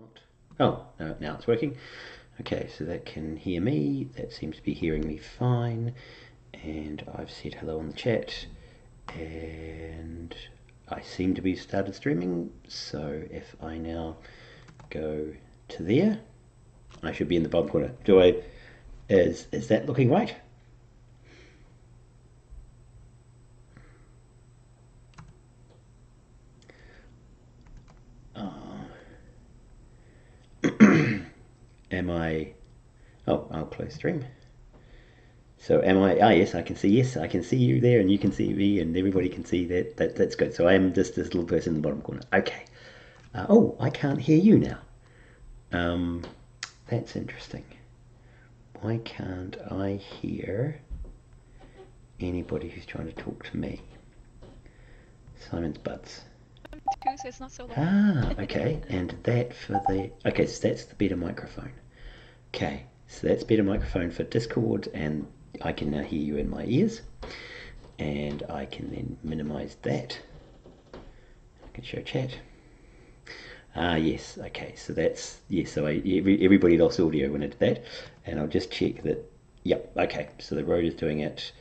not. Oh, no, now it's working. Okay, so that can hear me. That seems to be hearing me fine. And I've said hello on the chat. And I seem to be started streaming. So if I now go to there, I should be in the bottom corner. Is that looking right? Am I? Oh, I'll close stream. So am I? Ah, yes, I can see. Yes, I can see you there, and you can see me, and everybody can see that. That's good. So I am just this little person in the bottom corner. Okay. Oh, I can't hear you now. That's interesting. Why can't I hear anybody who's trying to talk to me? Simon's butts. Too, so it's not so loud. Ah, okay. And that for the... Okay, so that's the better microphone. Okay, so that's better microphone for Discord, and I can now hear you in my ears. And I can then minimize that. I can show chat. Ah, yes, okay, so that's... Yes, so everybody lost audio when I did that. And I'll just check that... Yep, okay, so the road is doing it.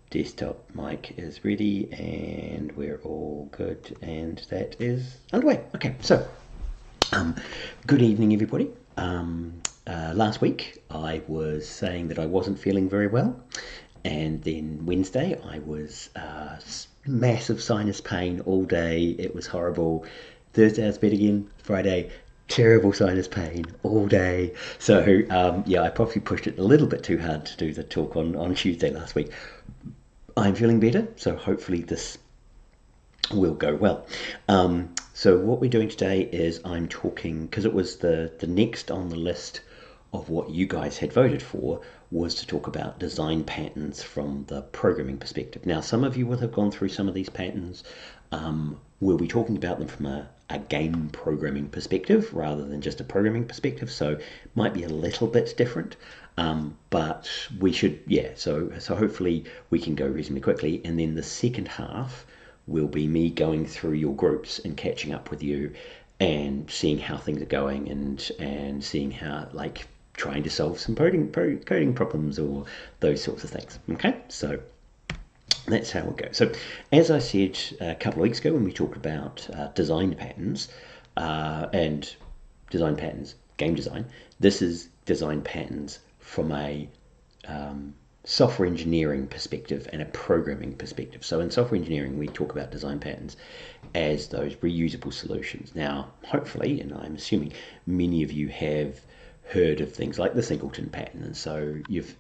Desktop mic is ready, and we're all good, and that is underway. Okay, so good evening, everybody. Last week I was saying that I wasn't feeling very well, and then Wednesday I was massive sinus pain all day. It was horrible. Thursday I was better again. Friday, terrible sinus pain all day. So yeah, I probably pushed it a little bit too hard to do the talk on Tuesday last week. I'm feeling better, so hopefully this will go well. So what we're doing today is I'm talking, because it was the next on the list of what you guys had voted for, was to talk about design patterns from the programming perspective. Now, some of you will have gone through some of these patterns. We'll be talking about them from a game programming perspective rather than just a programming perspective, so it might be a little bit different. But we should, yeah, so hopefully we can go reasonably quickly, and then the second half will be me going through your groups and catching up with you and seeing how things are going, and seeing how, like, trying to solve some coding problems or those sorts of things. Okay, so that's how we'll go. So as I said a couple of weeks ago when we talked about design patterns and design patterns, game design, this is design patterns from a software engineering perspective and a programming perspective. So in software engineering, we talk about design patterns as those reusable solutions. Now, hopefully, and I'm assuming many of you have heard of things like the singleton pattern, and so you've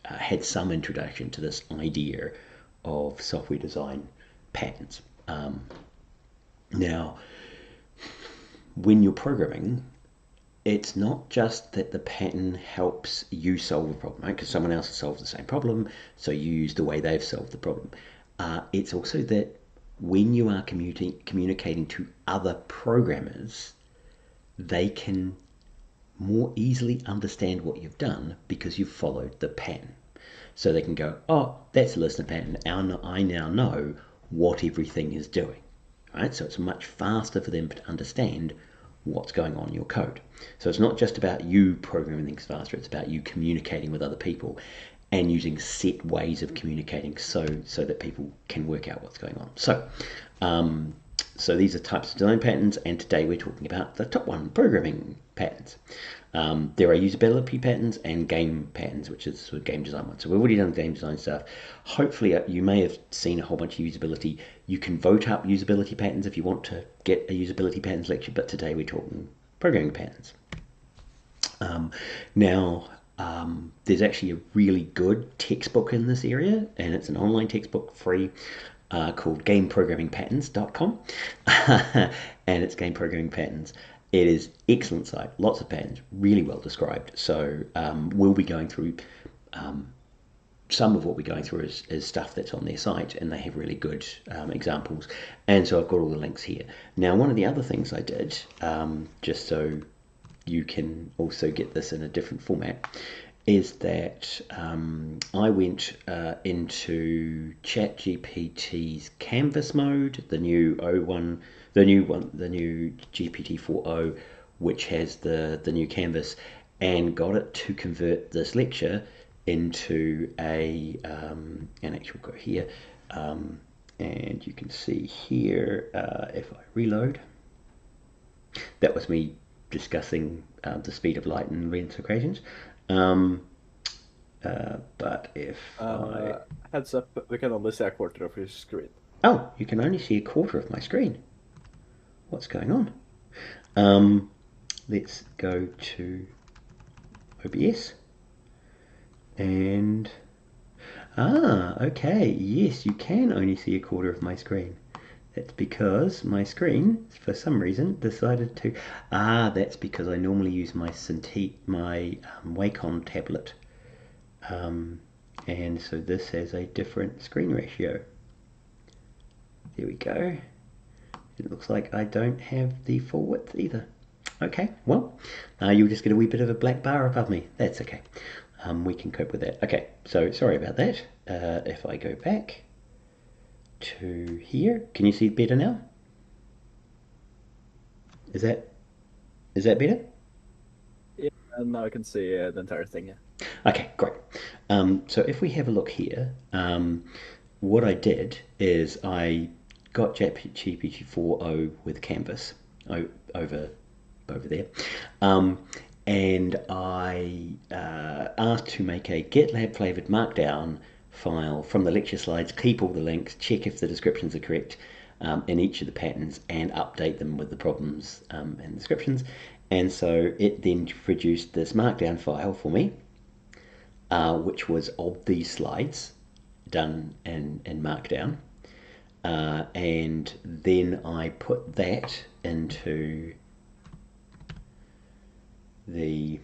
had some introduction to this idea of software design patterns. Now, when you're programming, it's not just that the pattern helps you solve a problem, right? Because someone else has solved the same problem, so you use the way they've solved the problem. It's also that when you are communicating to other programmers, they can more easily understand what you've done because you've followed the pattern. So they can go, oh, that's a listener pattern. I now know what everything is doing, right? So it's much faster for them to understand what's going on in your code. So it's not just about you programming things faster, it's about you communicating with other people and using set ways of communicating so that people can work out what's going on. So these are types of design patterns, and today we're talking about the top one, programming patterns. There are usability patterns and game patterns, which is sort of game design one. So we've already done game design stuff. Hopefully you may have seen a whole bunch of usability. You can vote up usability patterns if you want to get a usability patterns lecture, but today we're talking programming patterns. There's actually a really good textbook in this area, and it's an online textbook, free, called gameprogrammingpatterns.com, and it's Game Programming Patterns. It is excellent site, lots of patterns, really well described. So we'll be going through some of what we're going through is stuff that's on their site, and they have really good examples. And so I've got all the links here. Now, one of the other things I did, just so you can also get this in a different format, is that I went into ChatGPT's Canvas mode, the new GPT 4.0, which has the new canvas, and got it to convert this lecture into an actual go here. And you can see here, if I reload, that was me discussing the speed of light in Lorentz equations. But if Heads up, we can only see a quarter of your screen. Oh, you can only see a quarter of my screen. What's going on? Let's go to OBS. And, okay, yes, you can only see a quarter of my screen. That's because my screen, for some reason, decided to... that's because I normally use my Wacom tablet. And so this has a different screen ratio. There we go. It looks like I don't have the full width either. Okay, well, you'll just get a wee bit of a black bar above me. That's okay. We can cope with that. Okay, so sorry about that. If I go back to here, can you see it better now? Is that better? Yeah, and now I can see the entire thing. Yeah. Okay, great. So if we have a look here, what I did is I got GPT-4o with Canvas over there, and I asked to make a GitLab flavored Markdown file from the lecture slides, keep all the links, check if the descriptions are correct in each of the patterns, and update them with the problems and descriptions. And so it then produced this Markdown file for me, which was of these slides done in Markdown. And then I put that into the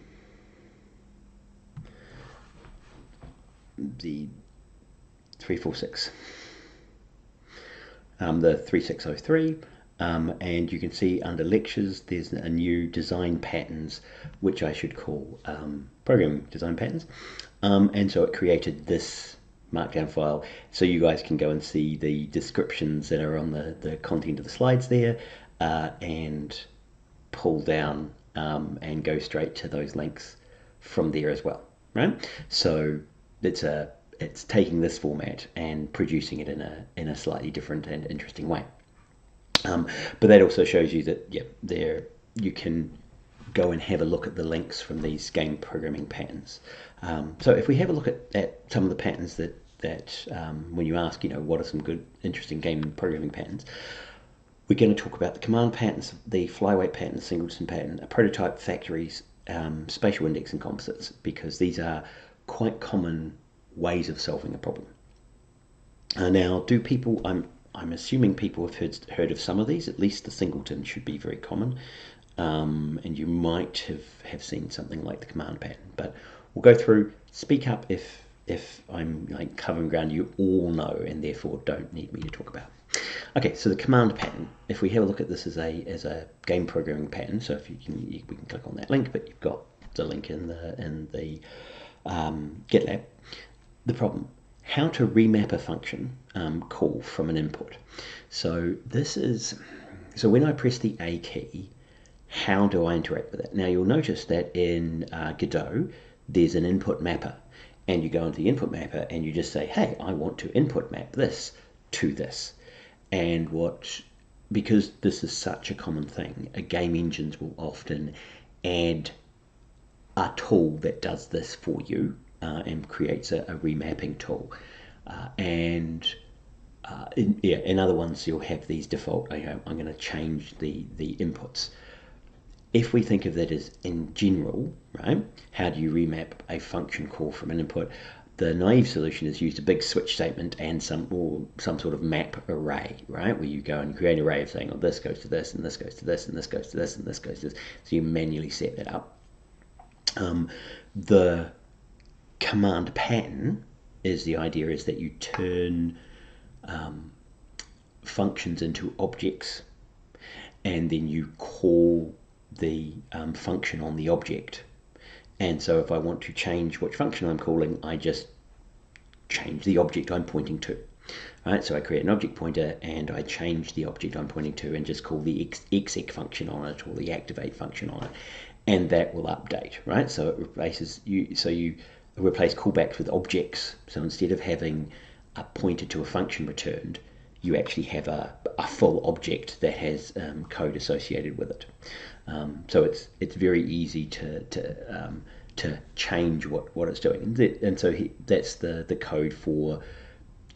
346, the 3603, and you can see under lectures there's a new design patterns, which I should call programming design patterns, and so it created this Markdown file, so you guys can go and see the descriptions that are on the content of the slides there, and pull down and go straight to those links from there as well, right? So it's taking this format and producing it in a slightly different and interesting way. But that also shows you that there you can go and have a look at the links from these game programming patterns. So if we have a look at some of the patterns that when you ask, what are some good, interesting game programming patterns, we're going to talk about the command patterns, the flyweight pattern, the singleton pattern, a prototype, factories, spatial index, and composites, because these are quite common ways of solving a problem. Now, do people? I'm assuming people have heard of some of these. At least the singleton should be very common, and you might have seen something like the command pattern. But we'll go through. Speak up if I'm covering ground you all know and therefore don't need me to talk about. Okay, so the command pattern. If we have a look at this as a game programming pattern, so if we can click on that link, but you've got the link in the GitLab. The problem: how to remap a function call from an input. So when I press the A key, how do I interact with it? Now you'll notice that in Godot there's an input mapper, and you go into the input mapper and you just say, hey, I want to input map this to this. And because this is such a common thing, game engines will often add a tool that does this for you and creates a remapping tool. In other ones you'll have these default, I'm going to change the inputs. If we think of that as in general, right, how do you remap a function call from an input? The naive solution is use a big switch statement and some sort of map array, right, where you go and create an array of saying, oh, this goes to this, and this goes to this, and this goes to this, and this goes to this. So you manually set that up. The command pattern is the idea is that you turn functions into objects, and then you call the function on the object. And so if I want to change which function I'm calling, I just change the object I'm pointing to. Right, so I create an object pointer and I change the object I'm pointing to and just call the exec function on it or the activate function on it, and that will update, right? So it replaces you replace callbacks with objects. So instead of having a pointer to a function returned, you actually have a full object that has code associated with it. So it's very easy to change what it's doing, and so that's the code for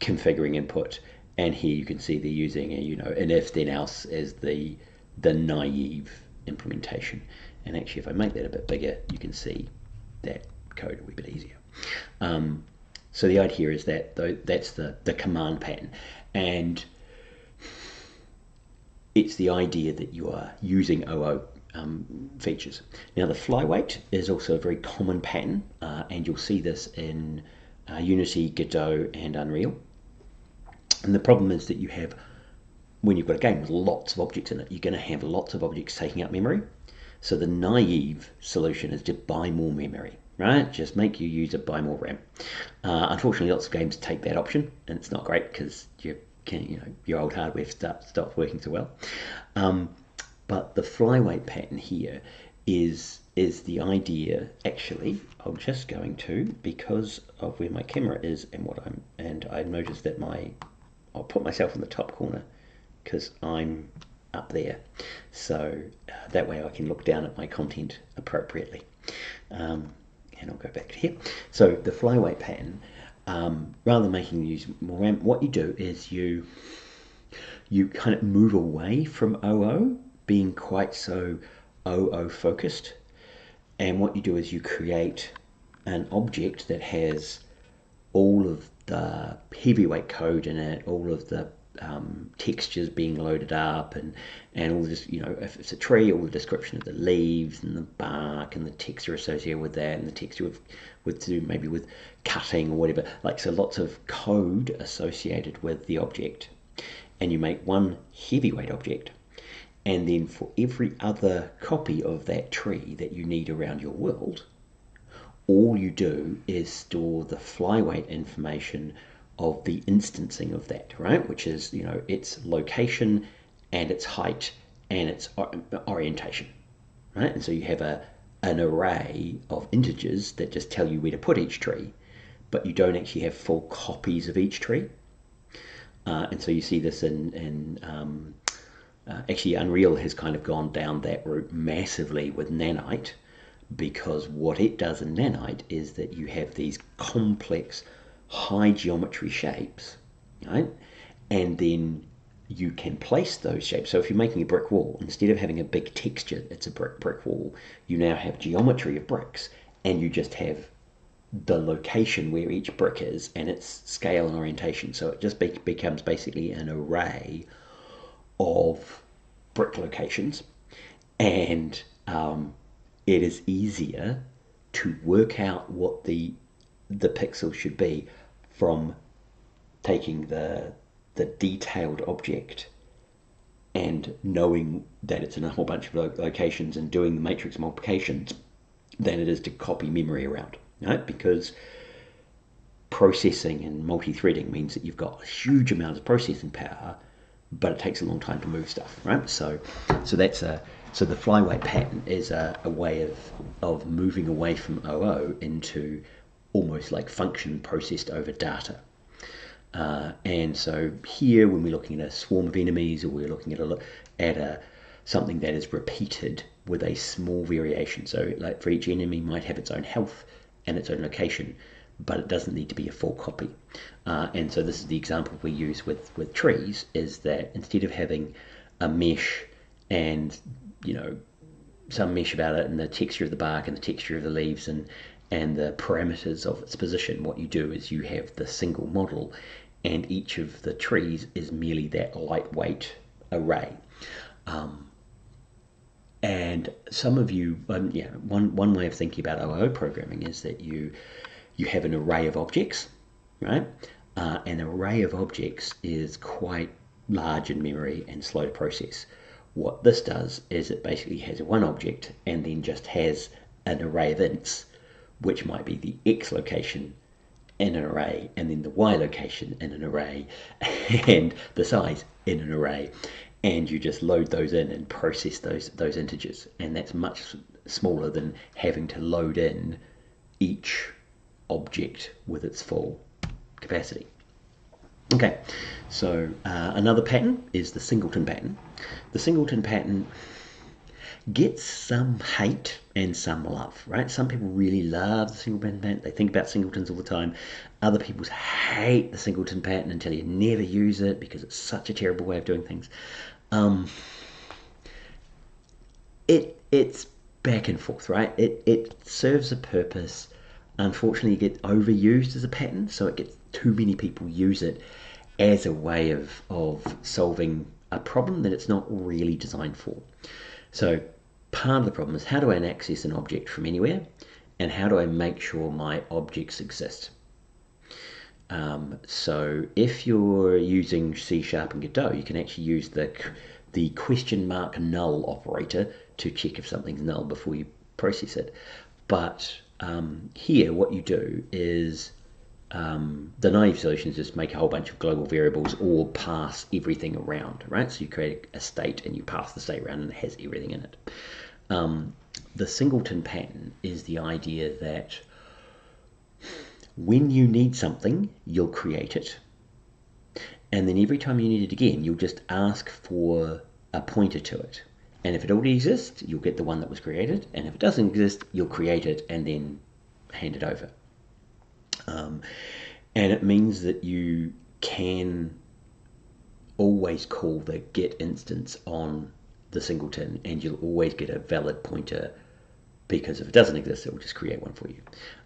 configuring input. And here you can see they're using an if then else as the naive implementation. And actually, if I make that a bit bigger, you can see that code a wee bit easier. So the idea is that that's the command pattern, and it's the idea that you are using OO features. Now the flyweight is also a very common pattern, and you'll see this in Unity, Godot, and Unreal. And the problem is that when you've got a game with lots of objects in it, you're going to have lots of objects taking up memory. So the naive solution is to buy more memory, right? Just make your user buy more RAM. Unfortunately, lots of games take that option, and it's not great because your old hardware stops working so well. But the flyweight pattern here is the idea. Actually, I'm just going to, because of where my camera is and I noticed that I'll put myself in the top corner because I'm up there, so that way I can look down at my content appropriately. And I'll go back to here. So the flyweight pattern, rather than making you use more RAM, what you do is you kind of move away from OO being quite so OO focused, and what you do is you create an object that has all of the heavyweight code in it, all of the textures being loaded up, and all this, if it's a tree, all the description of the leaves and the bark and the texture associated with that, and the texture maybe with cutting or whatever, so lots of code associated with the object. And you make one heavyweight object, and then for every other copy of that tree that you need around your world, all you do is store the flyweight information of the instancing of that, right? Which is, its location and its height and its orientation, right? And so you have an array of integers that just tell you where to put each tree, but you don't actually have full copies of each tree. And so you see this in actually Unreal has kind of gone down that route massively with Nanite, because what it does in Nanite is that you have these complex high geometry shapes, right? And then you can place those shapes. So if you're making a brick wall, instead of having a big texture, it's a brick wall, you now have geometry of bricks, and you just have the location where each brick is and its scale and orientation. So it just becomes basically an array of brick locations, and it is easier to work out what the pixel should be from taking the detailed object and knowing that it's in a whole bunch of locations and doing the matrix multiplications than it is to copy memory around, right? Because processing and multi-threading means that you've got a huge amount of processing power, but it takes a long time to move stuff, right? So the flyweight pattern is a way of moving away from OO into almost like function processed over data. And so here, when we're looking at a swarm of enemies, or we're looking at something that is repeated with a small variation, so like for each enemy might have its own health and its own location, but it doesn't need to be a full copy. And so this is the example we use with trees, is that instead of having a mesh and some mesh about it and the texture of the bark and the texture of the leaves and the parameters of its position, what you do is you have the single model, and each of the trees is merely that lightweight array. And some of you, one way of thinking about OO programming is that you have an array of objects, right? An array of objects is quite large in memory and slow to process. What this does is it basically has one object and then just has an array of ints, which might be the X location in an array, and then the Y location in an array, and the size in an array, and you just load those in and process those integers, and that's much smaller than having to load in each object with its full capacity. Okay, so another pattern is the singleton pattern. The singleton pattern gets some hate and some love, right? Some people really love the singleton pattern. They think about singletons all the time. Other people hate the singleton pattern until you never use it because it's such a terrible way of doing things. It's back and forth, right? It serves a purpose. Unfortunately, it gets overused as a pattern, so it gets too many people use it as a way of solving a problem that it's not really designed for. So part of the problem is, how do I access an object from anywhere, and how do I make sure my objects exist? So if you're using C# and Godot, you can actually use the question mark null operator to check if something's null before you process it. But here what you do is the naive solution is just make a whole bunch of global variables or pass everything around, right? So you create a state and you pass the state around and it has everything in it. The singleton pattern is the idea that when you need something, you'll create it. And then every time you need it again, you'll just ask for a pointer to it. And if it already exists, you'll get the one that was created. And if it doesn't exist, you'll create it and then hand it over. And it means that you can always call the get instance on the singleton, and you'll always get a valid pointer, because if it doesn't exist, it will just create one for you.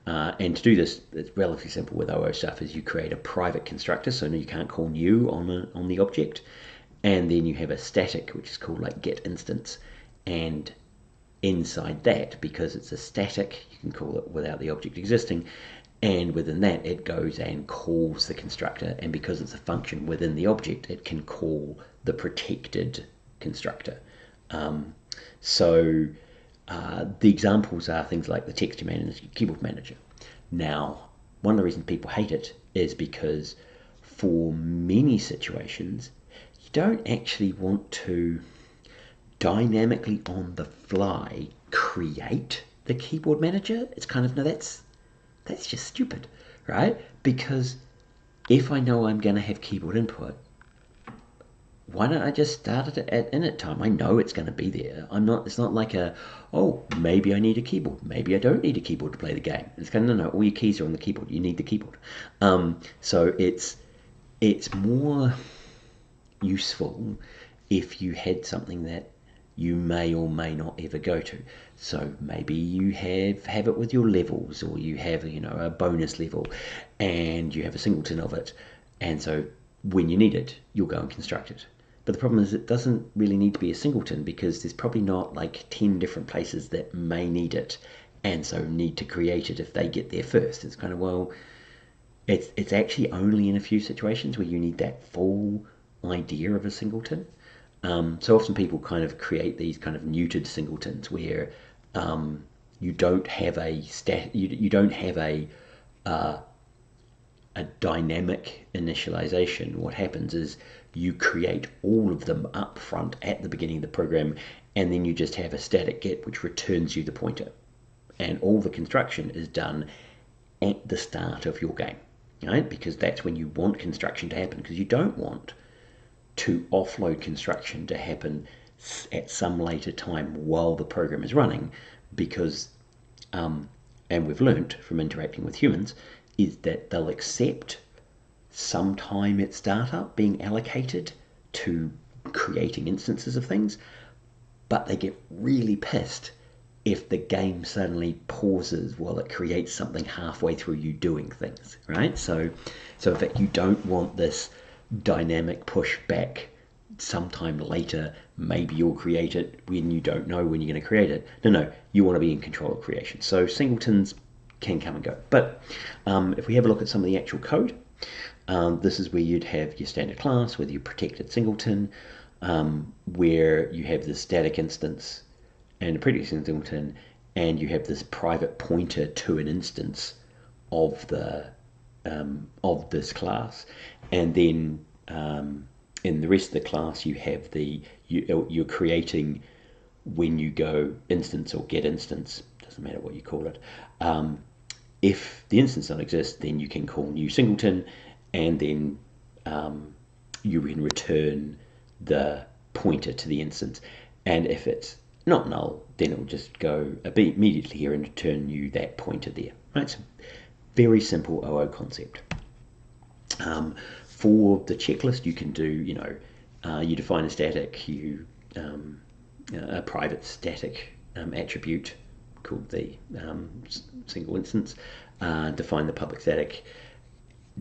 And to do this, it's relatively simple with OO stuff, is you create a private constructor, so you can't call new on the object, and then you have a static, which is called like get instance, and inside that, because it's a static, you can call it without the object existing, and within that it goes and calls the constructor, and because it's a function within the object, it can call the protected constructor. The examples are things like the texture manager, keyboard manager. Now, one of the reasons people hate it is because for many situations, you don't actually want to dynamically on the fly create the keyboard manager. It's kind of, no, that's just stupid, right? Because if I know I'm going to have keyboard input, why don't I just start it at init time? I know it's going to be there. It's not like maybe I need a keyboard. Maybe I don't need a keyboard to play the game. It's kind of, no, all your keys are on the keyboard. You need the keyboard. So it's more useful if you had something that you may or may not ever go to. So maybe you have it with your levels, or you have a bonus level, and you have a singleton of it, and so when you need it, you'll go and construct it. But the problem is it doesn't really need to be a singleton, because there's probably not like 10 different places that may need it, and so need to create it if they get there first. It's kind of, well, it's actually only in a few situations where you need that full idea of a singleton. So often people kind of create these kind of neutered singletons where you don't have you don't have a dynamic initialization. What happens is you create all of them up front at the beginning of the program, and then you just have a static get which returns you the pointer, and all the construction is done at the start of your game, right? Because that's when you want construction to happen, because you don't want to offload construction to happen at some later time while the program is running, because and we've learnt from interacting with humans is that they'll accept some time at startup being allocated to creating instances of things, but they get really pissed if the game suddenly pauses while it creates something halfway through you doing things, right? So in fact, you don't want this dynamic push back sometime later. Maybe you'll create it when you don't know when you're going to create it. No, you want to be in control of creation. So singletons can come and go. But if we have a look at some of the actual code, this is where you'd have your standard class with your protected singleton, where you have this static instance and a protected singleton, and you have this private pointer to an instance of the of this class, and then in the rest of the class you have you're creating, when you go instance or get instance, doesn't matter what you call it, if the instance doesn't exist, then you can call new singleton, and then you can return the pointer to the instance. And if it's not null, then it will just go immediately here and return you that pointer there. Right? So very simple OO concept. For the checklist, you can do, you define a static, a private static attribute called the single instance, define the public static,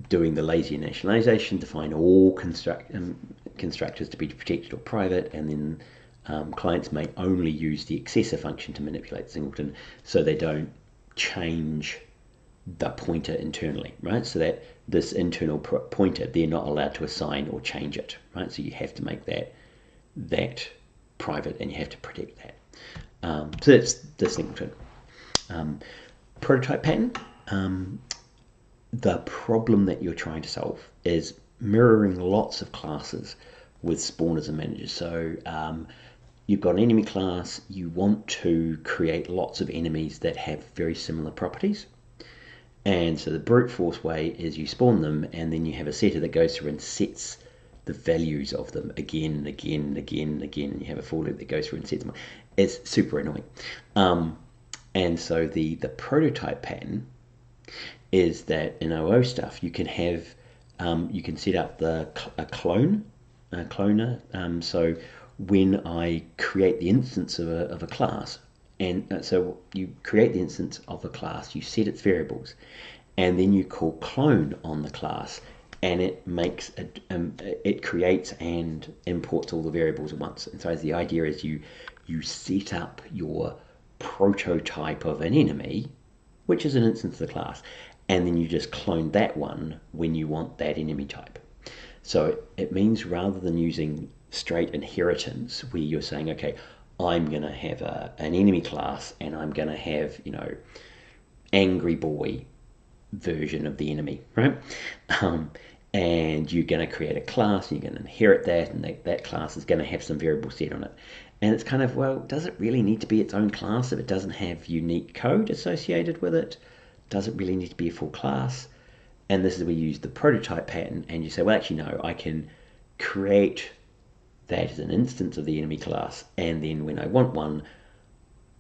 doing the lazy initialization, define all constructors to be protected or private, and then clients may only use the accessor function to manipulate singleton, so they don't change the pointer internally, right? So that this internal pointer, they're not allowed to assign or change it, right? So you have to make that private, and you have to protect that. So that's the singleton. Prototype pattern. The problem that you're trying to solve is mirroring lots of classes with spawners and managers. So you've got an enemy class, you want to create lots of enemies that have very similar properties. And so the brute force way is you spawn them, and then you have a setter that goes through and sets the values of them again and again and again and again, and you have a for loop that goes through and sets them. It's super annoying. And so the prototype pattern is that in OO stuff you can have you can set up a cloner. So when I create the instance of a class, and so you create the instance of a class, you set its variables, and then you call clone on the class, and it makes it creates and imports all the variables at once. And so the idea is you set up your prototype of an enemy, which is an instance of the class, and then you just clone that one when you want that enemy type. So it means rather than using straight inheritance where you're saying, okay, I'm going to have an enemy class, and I'm going to have, angry boy version of the enemy, right? And you're going to create a class, and you're going to inherit that, and that class is going to have some variables set on it. And it's kind of, well, does it really need to be its own class if it doesn't have unique code associated with it? Does it really need to be a full class? And this is where you use the prototype pattern, and you say, well, actually, no, I can create that as an instance of the enemy class, and then when I want one,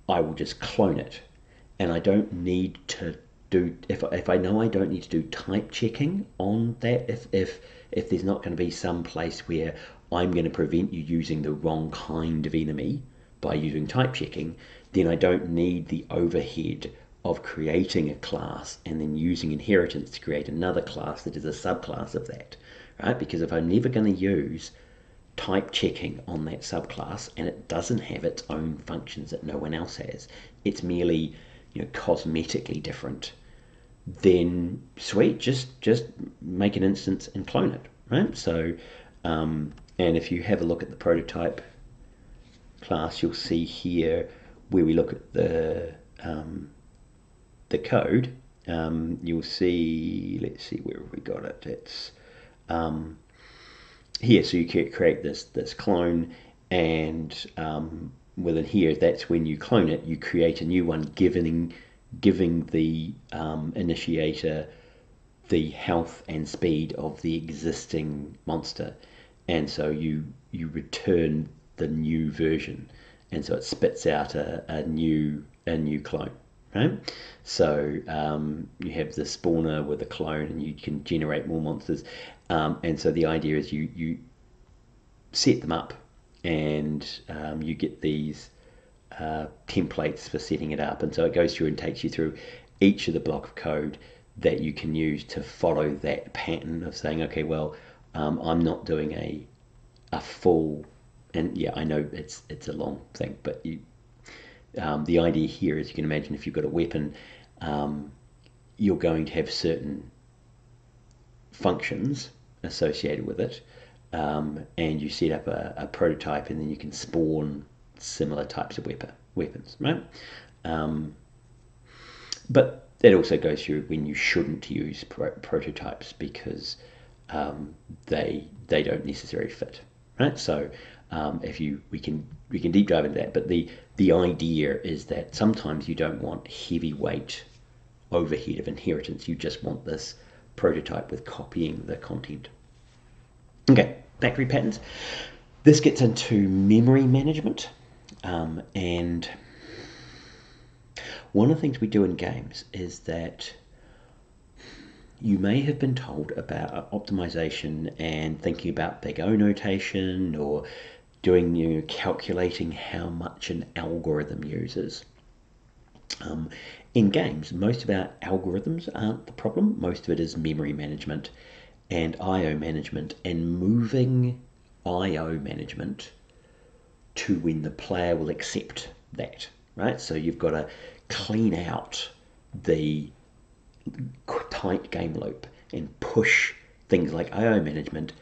I will just clone it. And I don't need to do, if I know I don't need to do type checking on that, if there's not going to be some place where I'm going to prevent you using the wrong kind of enemy by using type checking, then I don't need the overhead of creating a class and then using inheritance to create another class that is a subclass of that, right? Because if I'm never going to use type checking on that subclass, and it doesn't have its own functions that no one else has, it's merely cosmetically different, then sweet, just make an instance and clone it, right? So and if you have a look at the prototype class, you'll see here where we look at the code, you'll see, let's see, where have we got it? It's here. So you create this clone, and within here, that's when you clone it, you create a new one, giving the initiator the health and speed of the existing monster, and so you return the new version, and so it spits out a new clone, right? So you have the spawner with a clone, and you can generate more monsters, and so the idea is you set them up, and you get these templates for setting it up, and so it goes through and takes you through each of the block of code that you can use to follow that pattern of saying, okay, well, I'm not doing a full, and yeah, I know it's a long thing, but the idea here is, you can imagine if you've got a weapon, you're going to have certain functions associated with it, and you set up a prototype, and then you can spawn similar types of weapons, right? But that also goes through when you shouldn't use prototypes because they don't necessarily fit, right? So we can deep dive into that, but the idea is that sometimes you don't want heavyweight overhead of inheritance. You just want this prototype with copying the content. Okay, factory patterns. This gets into memory management, and one of the things we do in games is that you may have been told about optimization and thinking about big O notation or doing, calculating how much an algorithm uses. In games, most of our algorithms aren't the problem. Most of it is memory management and I/O management, and moving I/O management to when the player will accept that, right? So you've got to clean out the tight game loop and push things like I/O management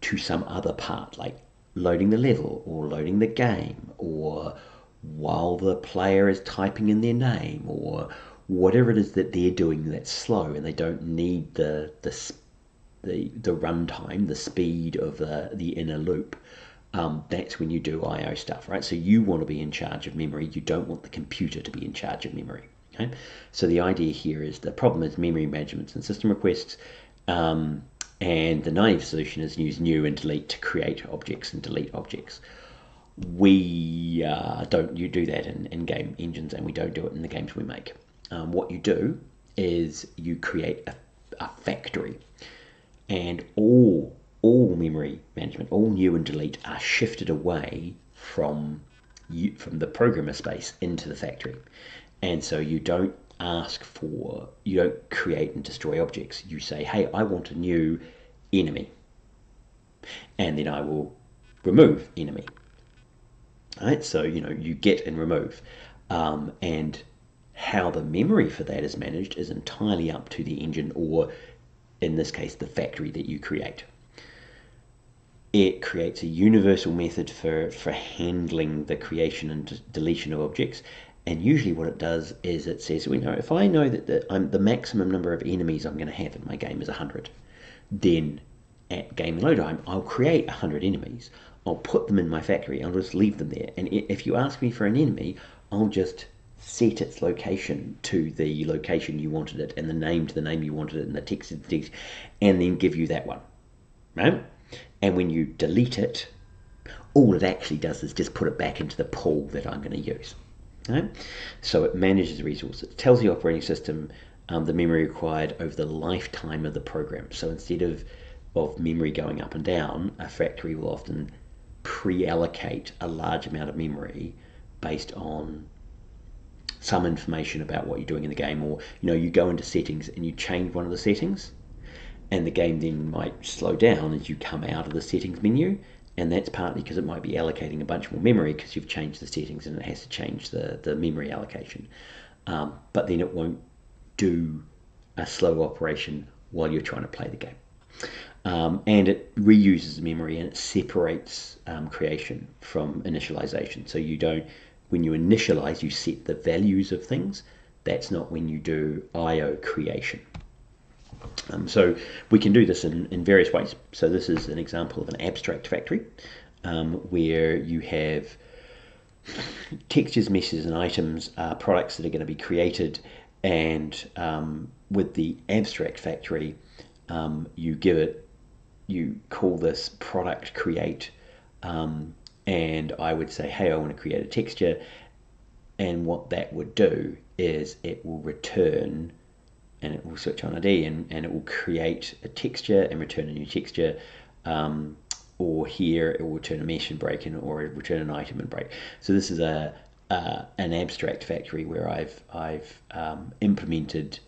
to some other part, like loading the level or loading the game, or while the player is typing in their name, or whatever it is that they're doing that's slow and they don't need the runtime, the speed of the inner loop. That's when you do I/O stuff, right? So you want to be in charge of memory. You don't want the computer to be in charge of memory. Okay? So the idea here is the problem is memory management and system requests, and the naive solution is use new and delete to create objects and delete objects. We don't do that in game engines, and we don't do it in the games we make. What you do is you create a factory, and all memory management, all new and delete are shifted away from the programmer space into the factory. And so you don't create and destroy objects. You say, hey, I want a new enemy, and then I will remove enemy. All right, so you get and remove, and how the memory for that is managed is entirely up to the engine, or in this case, the factory that you create. It creates a universal method for handling the creation and deletion of objects. And usually what it does is it says, if I know that the maximum number of enemies I'm going to have in my game is 100, then at game load time, I'll create 100 enemies. I'll put them in my factory. I'll just leave them there. And if you ask me for an enemy, I'll just set its location to the location you wanted it, and the name to the name you wanted it, and the text to the text, and then give you that one, right? And when you delete it, all it actually does is just put it back into the pool that I'm going to use. Right? So it manages resources. It tells the operating system the memory required over the lifetime of the program. So instead of memory going up and down, a factory will often pre-allocate a large amount of memory based on some information about what you're doing in the game, or you go into settings and you change one of the settings, and the game then might slow down as you come out of the settings menu. And that's partly because it might be allocating a bunch more memory because you've changed the settings and it has to change the memory allocation. But then it won't do a slow operation while you're trying to play the game. And it reuses memory, and it separates creation from initialization. So when you initialize, you set the values of things. That's not when you do I/O creation. So we can do this in various ways. So this is an example of an abstract factory where you have textures, meshes, and items, products that are going to be created. And with the abstract factory, you call this product create, and I would say, hey, I want to create a texture. And what that would do is it will return, and it will switch on ID, and it will create a texture and return a new texture, or here it will return a mesh and break, or it will return an item and break. So this is an abstract factory where I've implemented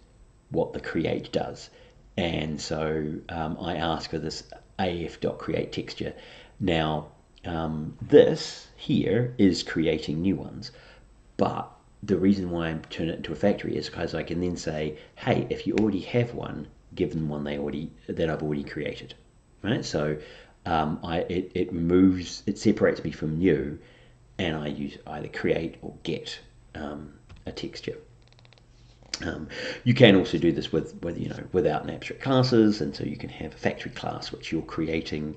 what the create does. And so I ask for this af.create texture. Now this here is creating new ones, but the reason why I turn it into a factory is because I can then say, hey, if you already have one, give them one that I've already created, right? So it separates me from new, and I use either create or get a texture. You can also do this with without abstract classes, and so you can have a factory class which you're creating.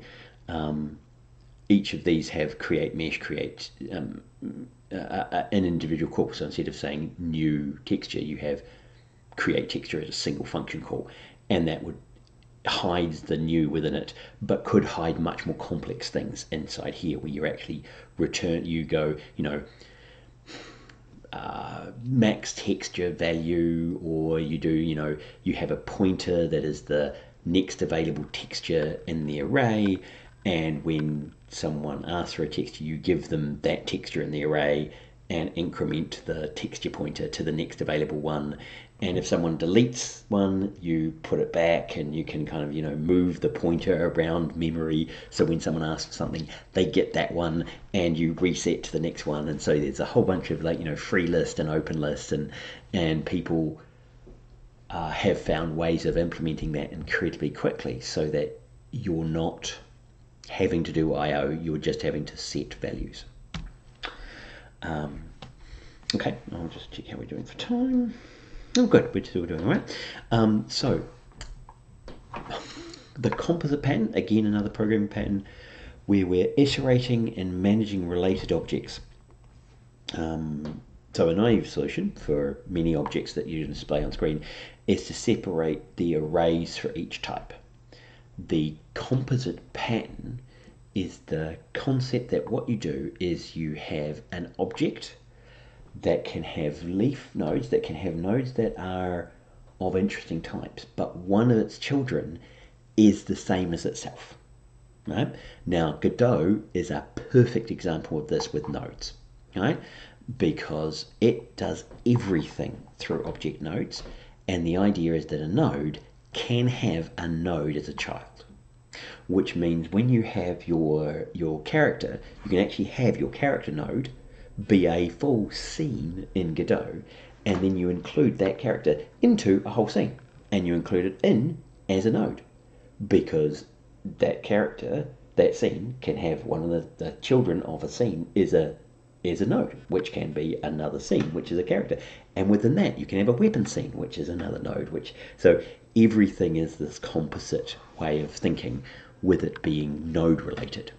Each of these have create mesh, create an individual call. So instead of saying new texture, you have create texture as a single function call, and that would hides the new within it, but could hide much more complex things inside here, where you actually max texture value, or you have a pointer that is the next available texture in the array, and when someone asks for a texture, you give them that texture in the array and increment the texture pointer to the next available one. And if someone deletes one, you put it back, and you can kind of move the pointer around memory, so when someone asks for something, they get that one, and you reset to the next one. And so there's a whole bunch of free list and open list, and people have found ways of implementing that incredibly quickly, so that you're not having to do I/O, you're just having to set values. Okay, I'll just check how we're doing for time. Oh, good, we're still doing all right. So, the composite pattern, again, another programming pattern where we're iterating and managing related objects. So a naive solution for many objects that you display on screen is to separate the arrays for each type. The composite pattern is the concept that what you do is you have an object that can have leaf nodes, that can have nodes that are of interesting types, but one of its children is the same as itself. Right? Now, Godot is a perfect example of this with nodes, right? Because it does everything through object nodes, and the idea is that a node can have a node as a child, which means when you have your character, you can actually have your character node be a full scene in Godot, and then you include that character into a whole scene, and you include it in as a node, because that character, that scene, can have one of the children of a scene is a node, which can be another scene, which is a character, and within that you can have a weapon scene, which is another node. So everything is this composite way of thinking, with it being node related.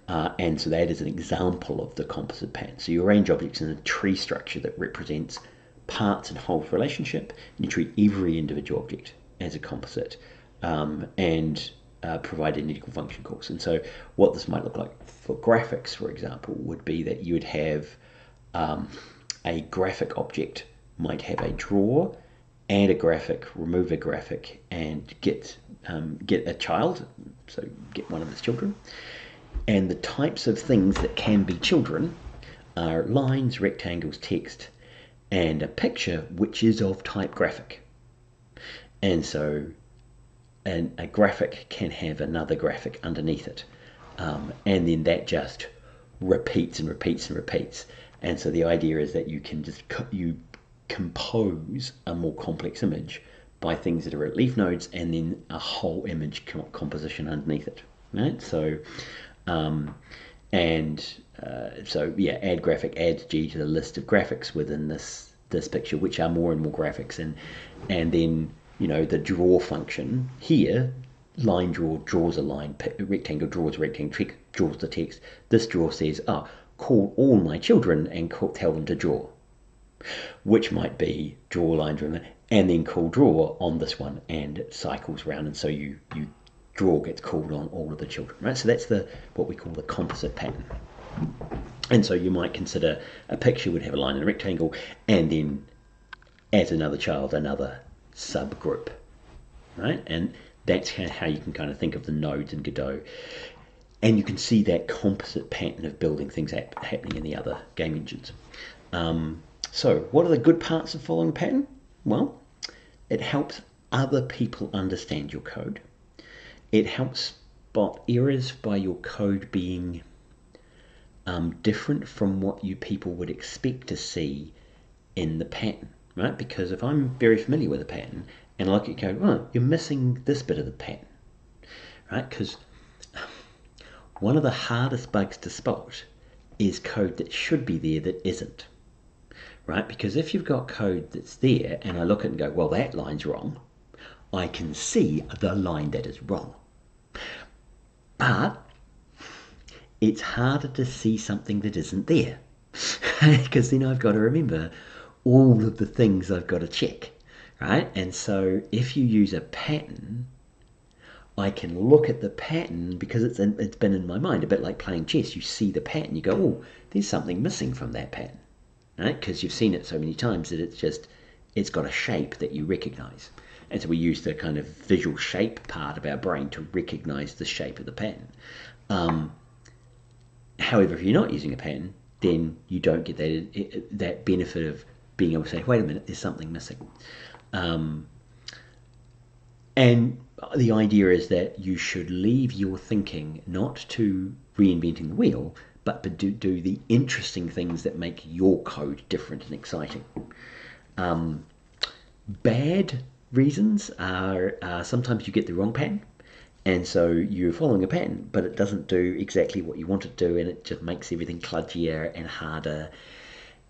And so that is an example of the composite pattern. So you arrange objects in a tree structure that represents parts and wholes relationship. You treat every individual object as a composite, and provide identical function calls. And so what this might look like for graphics, for example, would be that you would have a graphic object might have a draw, add a graphic, remove a graphic, and get a child, so get one of its children. And the types of things that can be children are lines, rectangles, text, and a picture which is of type graphic. And so a graphic can have another graphic underneath it. And then that just repeats and repeats and repeats. And so the idea is that you can just you compose a more complex image by things that are at leaf nodes, and then a whole image composition underneath it. Right? So add graphic adds G to the list of graphics within this picture, which are more and more graphics, and then the draw function here, line draw draws a line, rectangle draws a rectangle, draws the text. This draw says, call all my children and tell them to draw, which might be draw line, draw line, and then call draw on this one, and it cycles around, and so you draw gets called on all of the children, right? So that's what we call the composite pattern. And so you might consider a picture would have a line and a rectangle, and then as another child, another subgroup, right? And that's how you can kind of think of the nodes in Godot. And you can see that composite pattern of building things happening in the other game engines. So what are the good parts of following a pattern? Well, it helps other people understand your code. It helps spot errors by your code being different from what you people would expect to see in the pattern, right? Because if I'm very familiar with a pattern and I look at code, you're missing this bit of the pattern, right? Because one of the hardest bugs to spot is code that should be there that isn't, right? Because if you've got code that's there and I look at it and go, well, that line's wrong, I can see the line that is wrong. But it's harder to see something that isn't there because then I've got to remember all of the things I've got to check, right? And so if you use a pattern, I can look at the pattern because it's been in my mind, a bit like playing chess. You see the pattern, you go, oh, there's something missing from that pattern, right? Because you've seen it so many times that it's got a shape that you recognize. And so we use the kind of visual shape part of our brain to recognize the shape of the pattern. However, if you're not using a pattern, then you don't get that benefit of being able to say, wait a minute, there's something missing. And the idea is that you should leave your thinking not to reinventing the wheel, but to do the interesting things that make your code different and exciting. Bad reasons are sometimes you get the wrong pattern, and so you're following a pattern, but it doesn't do exactly what you want it to do, and it just makes everything kludgier and harder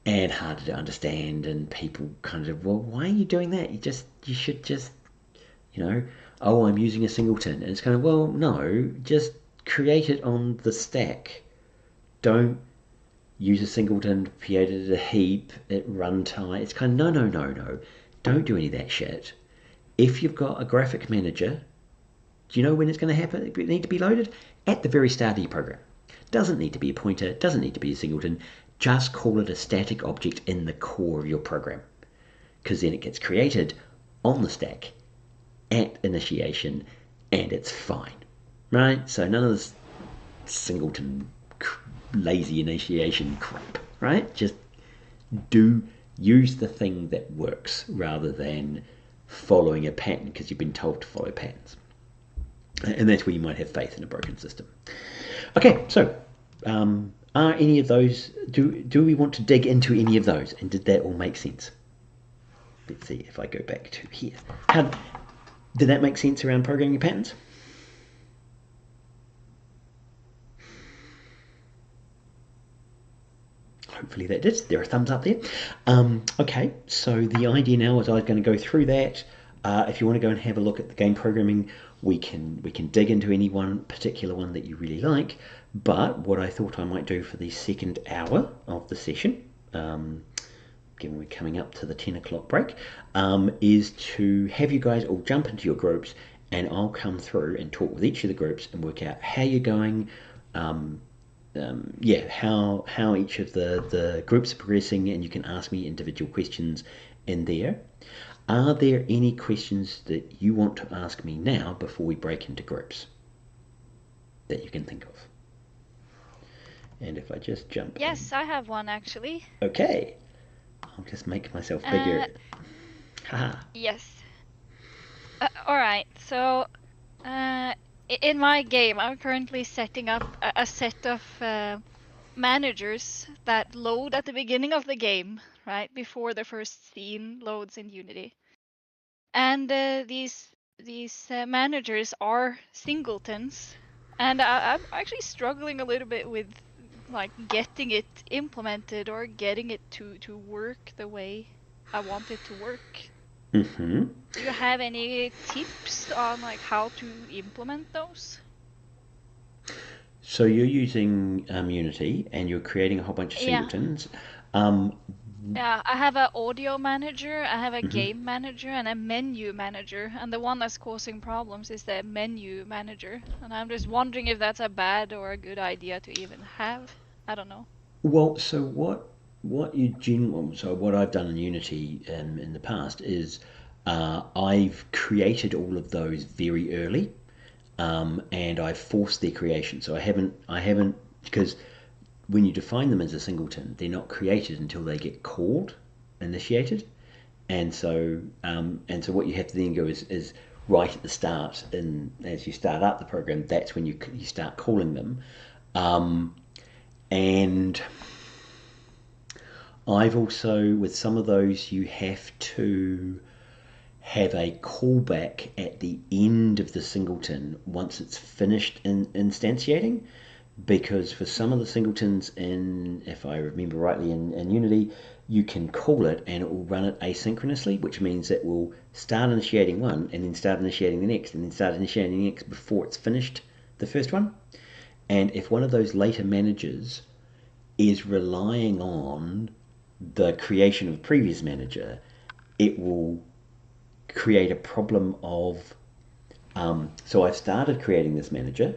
to understand. And people kind of, well, why are you doing that? You should just, oh, I'm using a singleton. And it's kind of, well, no, just create it on the stack. Don't use a singleton, create it at a heap, at runtime. It's kind of, no. Don't do any of that shit. If you've got a graphic manager, do you know when it's going to happen? It need to be loaded at the very start of your program. Doesn't need to be a pointer, doesn't need to be a singleton. Just call it a static object in the core of your program, because then it gets created on the stack at initiation, and it's fine, right? So none of this singleton lazy initiation crap, right? Just use the thing that works rather than following a pattern because you've been told to follow patterns. And that's where you might have faith in a broken system. Okay, so are any of those, do we want to dig into any of those? And did that all make sense? Let's see if I go back to here. Did that make sense around programming patterns? Hopefully that did. There are thumbs up there. Okay, so the idea now is I'm going to go through that. If you want to go and have a look at the game programming, we can dig into any one particular one that you really like. But what I thought I might do for the second hour of the session, given we're coming up to the 10 o'clock break, is to have you guys all jump into your groups, and I'll come through and talk with each of the groups and work out how you're going, how each of the groups are progressing, and you can ask me individual questions in there. Are there any questions that you want to ask me now before we break into groups that you can think of? And if I just jump Yes, in. I have one actually. Okay. I'll just make myself bigger. Haha. Yes. Alright, so in my game, I'm currently setting up a set of managers that load at the beginning of the game, right? Before the first scene loads in Unity. And these managers are singletons. And I'm actually struggling a little bit with like getting it implemented or getting it to work the way I want it to work. Mm-hmm. Do you have any tips on like how to implement those? So you're using Unity and you're creating a whole bunch of singletons. Yeah, I have an audio manager, I have a game manager, and a menu manager. And the one that's causing problems is the menu manager. And I'm just wondering if that's a bad or a good idea to even have. I don't know. Well, so what I've done in Unity in the past is I've created all of those very early, and I've forced their creation. So I haven't because when you define them as a singleton, they're not created until they get called, initiated, and so what you have to then go is right at the start, and as you start up the program, that's when you start calling them, and I've also, with some of those, you have to have a callback at the end of the singleton once it's finished instantiating, because for some of the singletons if I remember rightly, in Unity, you can call it and it will run it asynchronously, which means it will start initiating one and then start initiating the next and then start initiating the next before it's finished the first one. And if one of those later managers is relying on the creation of a previous manager, it will create a problem of, so I've started creating this manager,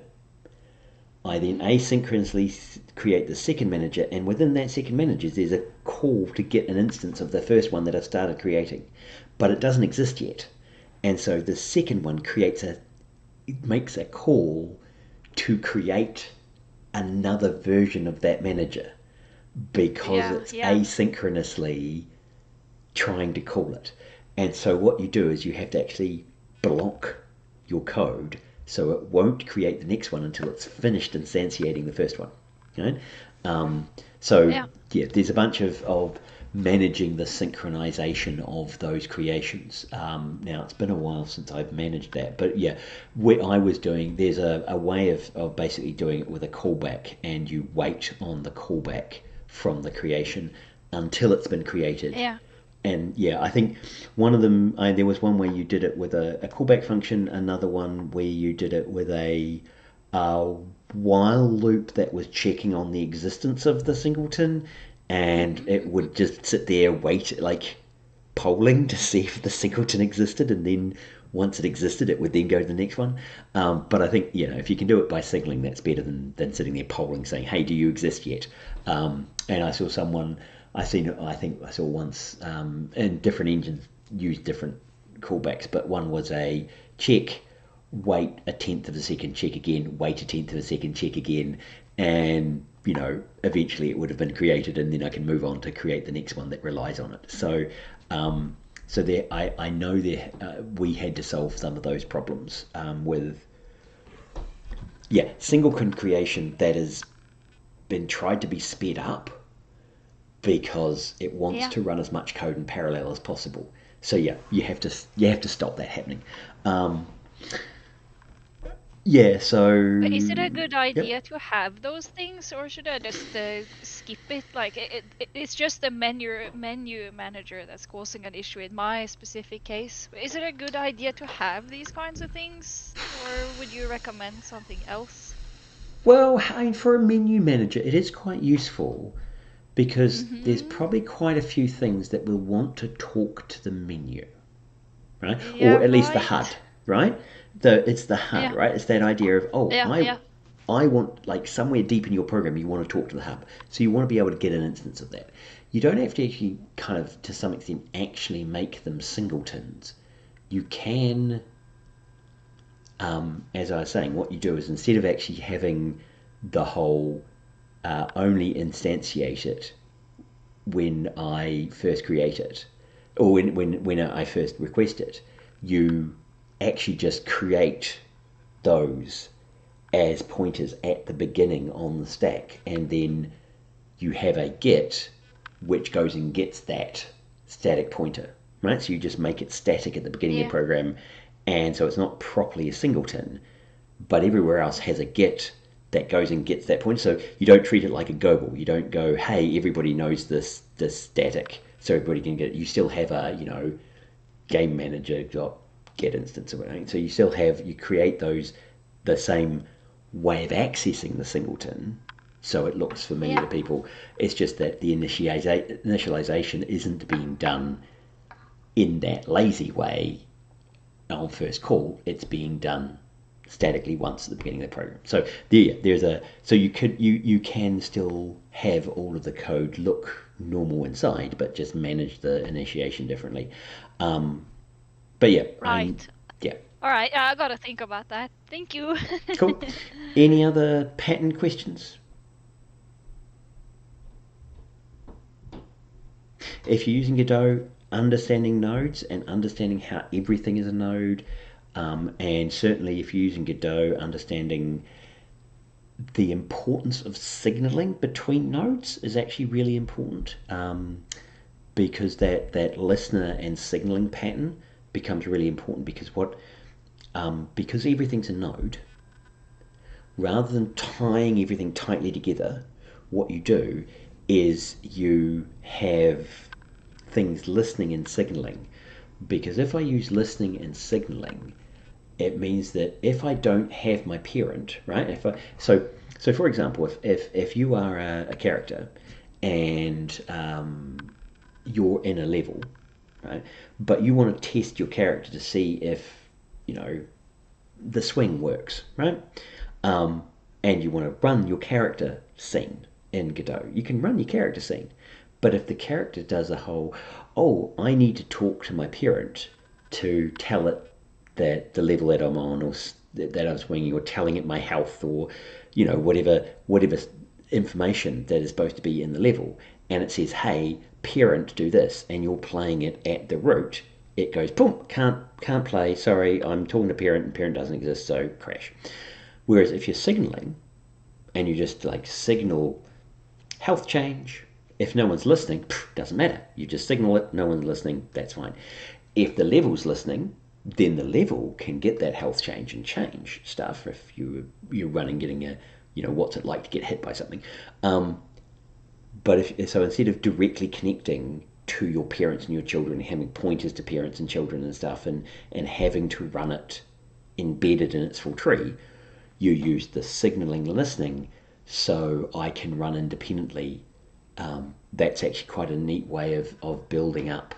I then asynchronously create the second manager, and within that second manager there's a call to get an instance of the first one that I've started creating, but it doesn't exist yet. And so the second one makes a call to create another version of that manager because it's asynchronously trying to call it. And so what you do is you have to actually block your code so it won't create the next one until it's finished instantiating the first one. Right? There's a bunch of managing the synchronization of those creations. Now, it's been a while since I've managed that, but what I was doing, there's a way of basically doing it with a callback, and you wait on the callback from the creation until it's been created. Yeah. And I think one of them, there was one where you did it with a callback function, another one where you did it with a while loop that was checking on the existence of the singleton, and it would just sit there, wait, like polling to see if the singleton existed, and then once it existed, it would then go to the next one. But I think, if you can do it by signaling, that's better than sitting there polling, saying, hey, do you exist yet? And I saw someone... I think I saw once, and different engines use different callbacks, but one was a check, wait a tenth of a second, check again, wait a tenth of a second, check again, and eventually it would have been created, and then I can move on to create the next one that relies on it. So, I know we had to solve some of those problems with singleton creation that has been tried to be sped up, because it wants to run as much code in parallel as possible. So you have to stop that happening. So. But is it a good idea to have those things, or should I just skip it? Like it's just the menu manager that's causing an issue in my specific case. Is it a good idea to have these kinds of things, or would you recommend something else? Well, for a menu manager, it is quite useful, because there's probably quite a few things that will want to talk to the menu, right? Or at least the HUD, right? It's the HUD, right? It's that idea of, I want, like, somewhere deep in your program, you want to talk to the hub. So you want to be able to get an instance of that. You don't have to actually kind of, to some extent, actually make them singletons. You can, as I was saying, what you do is, instead of actually having the whole only instantiate it when I first create it, or when I first request it, you actually just create those as pointers at the beginning on the stack, and then you have a get which goes and gets that static pointer, right? So you just make it static at the beginning of the program, and so it's not properly a singleton, but everywhere else has a get that goes and gets that point. So you don't treat it like a global. You don't go, hey, everybody knows this static, so everybody can get it. You still have a, game manager get instance of it. So you still have, you create those, the same way of accessing the singleton, so it looks familiar to people. It's just that the initialization isn't being done in that lazy way on first call. It's being done statically once at the beginning of the program. So you can still have all of the code look normal inside, but just manage the initiation differently. Right. All right, I gotta think about that. Thank you. Cool. Any other pattern questions? If you're using Godot, understanding nodes and understanding how everything is a node, and certainly if you're using Godot, understanding the importance of signaling between nodes is actually really important, because that listener and signaling pattern becomes really important, because everything's a node. Rather than tying everything tightly together, what you do is you have things listening and signaling. Because if I use listening and signaling, it means that if I don't have my parent, right? So for example, if you are a character and you're in a level, right, but you want to test your character to see if the swing works, right? And you want to run your character scene in Godot, you can run your character scene. But if the character does a whole, oh, I need to talk to my parent to tell it that the level that I'm on, or that I'm swinging, or telling it my health, or whatever information that is supposed to be in the level, and it says, hey, parent, do this, and you're playing it at the root, it goes, boom, can't play, sorry, I'm talking to parent, and parent doesn't exist, so crash. Whereas if you're signaling, and you just like signal health change, if no one's listening, doesn't matter. You just signal it, no one's listening, that's fine. If the level's listening, then the level can get that health change and change stuff. If you're running, getting a, what's it like to get hit by something. But so instead of directly connecting to your parents and your children, having pointers to parents and children and stuff, and having to run it embedded in its full tree, you use the signaling and listening, so I can run independently. That's actually quite a neat way of building up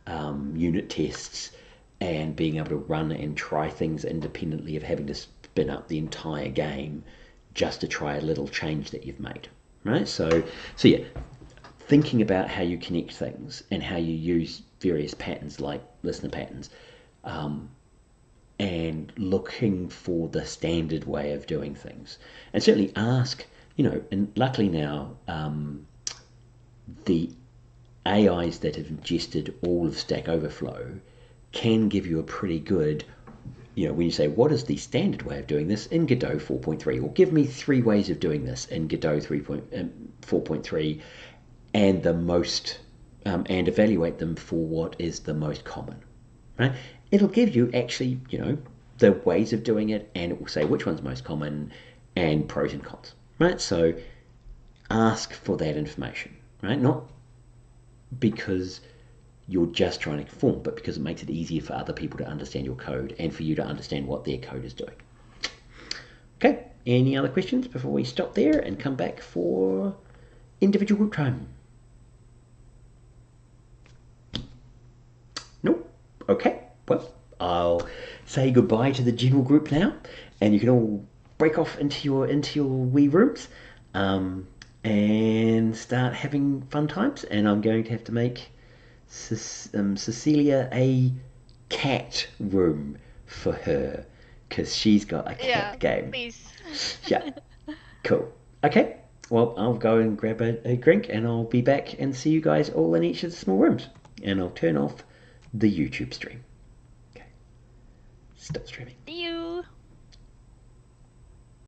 unit tests and being able to run and try things independently of having to spin up the entire game just to try a little change that you've made, right? So yeah, thinking about how you connect things and how you use various patterns like listener patterns, and looking for the standard way of doing things. And certainly ask, and luckily now, the AIs that have ingested all of Stack Overflow can give you a pretty good, when you say, what is the standard way of doing this in Godot 4.3, or give me 3 ways of doing this in Godot 4.3, and the most, and evaluate them for what is the most common, right? It'll give you actually, the ways of doing it, and it will say which one's most common and pros and cons, right? So ask for that information, right? Not because you're just trying to conform, but because it makes it easier for other people to understand your code and for you to understand what their code is doing. Okay, any other questions before we stop there and come back for individual group time? Nope. Okay, well, I'll say goodbye to the general group now, and you can all break off into your wee rooms, and start having fun times. And I'm going to have to make Cecilia a cat room for her, because she's got a cat game. Please. Yeah, cool. Okay, well, I'll go and grab a drink, and I'll be back and see you guys all in each of the small rooms. And I'll turn off the YouTube stream. Okay, stop streaming. See you.